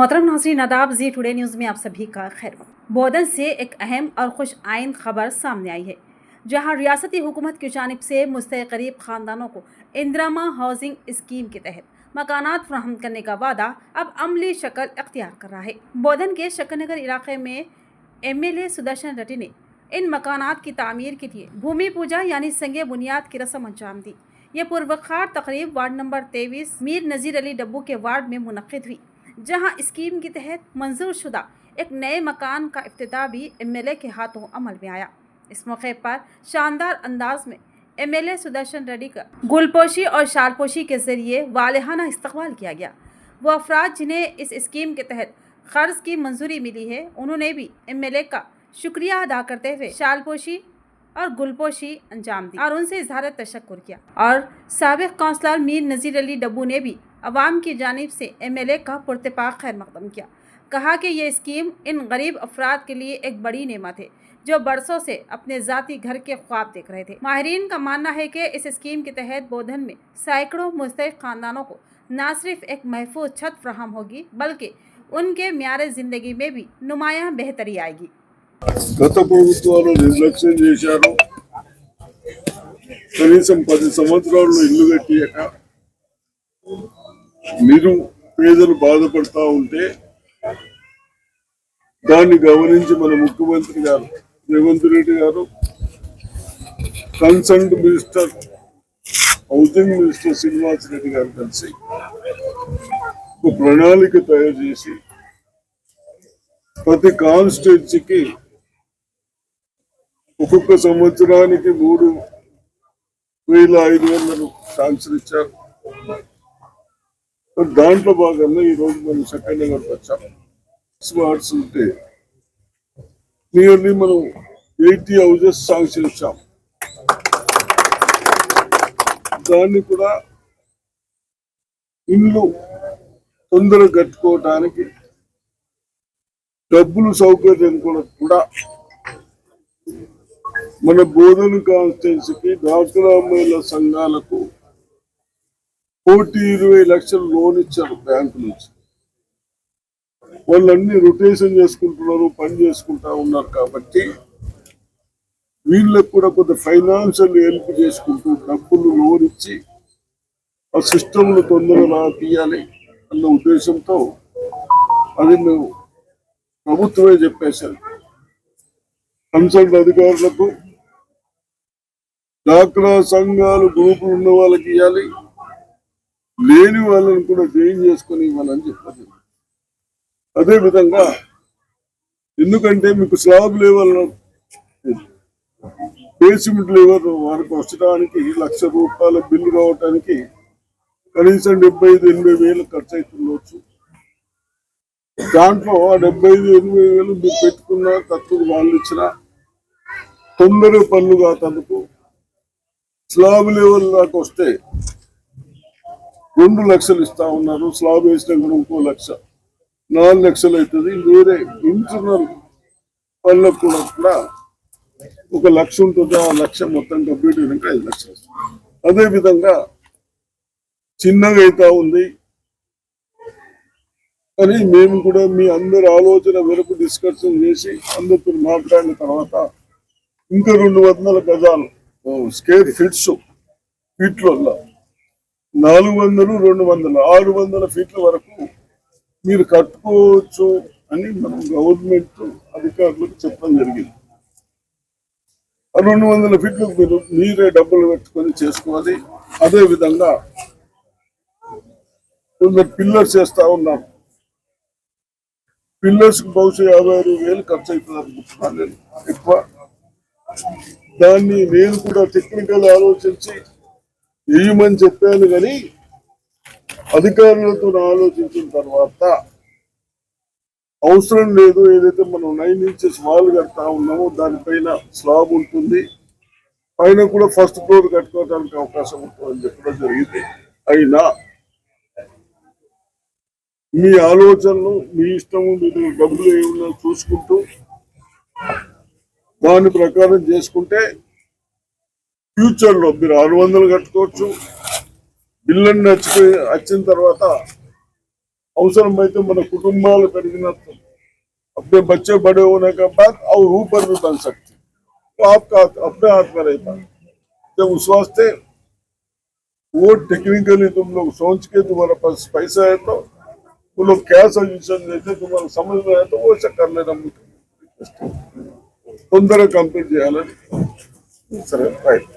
मोहतरम नाज़रीन आदाब, जी टुडे न्यूज़ में आप सभी का खैर। बोधन से एक अहम और खुश आइन खबर सामने आई है, जहां रियासती हुकूमत की जानिब से मुस्तक़रीब ख़ानदानों को इंदिरा हाउसिंग स्कीम के तहत मकानात फराहम करने का वादा अब अमली शक्ल अख्तियार कर रहा है। बोधन के शक्करनगर इलाके में MLA सुदर्शन रेड्डी ने इन मकानात की तामीर के लिए भूमि पूजा यानी संगे बुनियाद की रस्म अंजाम दी। ये पुरवखार तकरीब वार्ड नंबर 23 मीर नज़ीर अली डब्बू के वार्ड में मुनक़िद हुई, जहां स्कीम के तहत मंजूर शुदा एक नए मकान का इफ्तिताह भी MLA के हाथों अमल में आया। इस मौके पर शानदार अंदाज में MLA सुदर्शन रेड्डी का गुलपोशी और शालपोशी के जरिए वालिहाना इस्तकबाल किया गया। वो अफराद जिन्हें इस स्कीम के तहत कर्ज की मंजूरी मिली है, उन्होंने भी MLA का शुक्रिया अदा करते हुए शालपोशी और गुलपोशी अंजाम दी और उनसे इजहार तशक्कुर किया। और साबिक काउंसलर मीर नज़ीर अली डब्बू ने भी अवाम की जानिब से MLA का पुरतपाक खैर मकदम किया। कहा कि ये स्कीम इन गरीब अफराद के लिए एक बड़ी नेमत है जो बरसों से अपने ज़ाती घर के ख्वाब देख रहे थे। माहिरीन का मानना है कि इस स्कीम के तहत बोधन में सैकड़ों मुस्तहिक खानदानों को न सिर्फ एक महफूज छत फ्राहम होगी, बल्कि उनके म्यार ज़िंदगी में भी नुमायां बेहतरी आएगी। గత ప్రభుత్వాలు నిర్లక్ష్యం చేశారు. కనీసం 10 సంవత్సరాల్లో ఇల్లు కట్టియక పేదలు బాధపడతా ఉంటే దాన్ని గమనించి మన ముఖ్యమంత్రి గారు రేవంత్ రెడ్డి గారు concerned minister housing minister Srinivas Reddy గారు కలిసి ఒక ప్రణాళిక తయారు చేసి ప్రతి కాన్స్టిట్యున్సీకి ఒక్కొక్క సంవత్సరానికి 3,500 శాంక్షన్ ఇచ్చారు. దాంట్లో భాగంగా ఈ రోజు మనం సెకండ్ వచ్చాం. స్మార్ట్స్ ఉంటే నియర్లీ మనం 80 హౌసెస్ శాంక్షన్ ఇచ్చాం. దాన్ని కూడా ఇల్లు తొందరగా కట్టుకోవటానికి డబ్బులు సౌకర్యం కూడా మన బోధన కాన్స్టిట్యున్సీకి డ్వాక్రా మహిళా సంఘాలకు 1,20 లక్షలు లోన్ ఇచ్చారు బ్యాంకు నుంచి. వాళ్ళన్నీ రొటేషన్ చేసుకుంటున్నారు, పని చేసుకుంటా ఉన్నారు. కాబట్టి వీళ్ళకు కూడా కొంత ఫైనాన్షియల్ హెల్ప్ చేసుకుంటూ డబ్బులు లోన్ ఇచ్చి ఆ సిస్టమ్లు తొందరగా తీయాలి అన్న ఉద్దేశంతో అది మేము ప్రభుత్వమే చెప్పేశారు. కన్సల్ట్ అధికారులకు డ్వాక్రా సంఘాలు గ్రూపులు ఉన్న వాళ్ళకి ఇవ్వాలి, లేని వాళ్ళని కూడా జాయిన్ చేసుకుని ఇవ్వాలని చెప్పారు. అదేవిధంగా ఎందుకంటే మీకు స్లాబ్ లెవెల్ బేస్మెంట్ లెవెల్ వారికి వచ్చడానికి ₹1,00,000 బిల్లు రావడానికి కనీసం 75-80 వేలు ఖర్చు అవుతుండొచ్చు. దాంట్లో ఆ 75-80 వేలు మీరు పెట్టుకున్న తక్కువ వాళ్ళు ఇచ్చిన తొందర పనులు కాతందుకు స్లాబ్ లెవెల్ దాకా వస్తే 2 లక్షలు ఇస్తా ఉన్నారు. స్లాబ్ వేసినా కూడా ఇంకో 1 లక్ష, 4 లక్షలు అవుతుంది. వేరే ఇంటర్నల్ పనులకు కూడా 1 లక్ష ఉంటుంది. ఆ లక్ష మొత్తం కంప్లీట్ అయినాక 5 లక్షలు. అదేవిధంగా చిన్నగా అవుతా ఉంది అని మేము కూడా మీ అందరి ఆలోచన మేరకు డిస్కషన్ చేసి అందరితో మాట్లాడిన తర్వాత ఇంకా 200 గజాలు స్క్వేర్ ఫీట్లలో 400, 200, 600 ఫీట్ల వరకు మీరు కట్టుకోవచ్చు అని మనం గవర్నమెంట్ అధికారులకు చెప్పడం జరిగింది. ఆ 200 ఫీట్లకు మీరే డబ్బులు పెట్టుకొని చేసుకోవాలి. అదేవిధంగా కొందరు పిల్లర్స్ చేస్తా ఉన్నాం. పిల్లర్స్ కు బహుశా 56 వేలు ఖర్చు అవుతుంది ఎక్కువ. దాన్ని నేను కూడా టెక్నికల్ ఆలోచించి వేయమని చెప్పాను, కానీ అధికారులతో ఆలోచించిన తర్వాత అవసరం లేదు. ఏదైతే మనం 9 ఇంచెస్ వాల్ కడతా ఉన్నామో దానిపైన స్లాబ్ ఉంటుంది, పైన కూడా ఫస్ట్ ఫ్లోర్ కట్టుకోవడానికి అవకాశం ఉంటుందని చెప్పడం జరిగింది. అయినా మీ ఆలోచనలు మీ ఇష్టము, మీరు డబ్బులు ఏమన్నా చూసుకుంటూ దాని ప్రకారం చేసుకుంటే ఫ్యూచర్ లో మీరు 600 కట్టుకోవచ్చు. బిల్లు వచ్చిన తర్వాత అవసరమైతే మన కుటుంబాలు పెరిగినట్టు अपने बच्चे बड़े होने के बाद और ऊपर भी बन सकते, तो आपका अपने हाथ में रहता है। तो उस वास्ते वो टेक्निकली तुम लोग सोच के तुम्हारे पास पैसा है तो वो लोग क्या सजेशन देते तुम्हारा समझ में है तो वो ऐसा कर लेना, तొందరగా కంప్లీట్ చేయాలని సరే రైట్.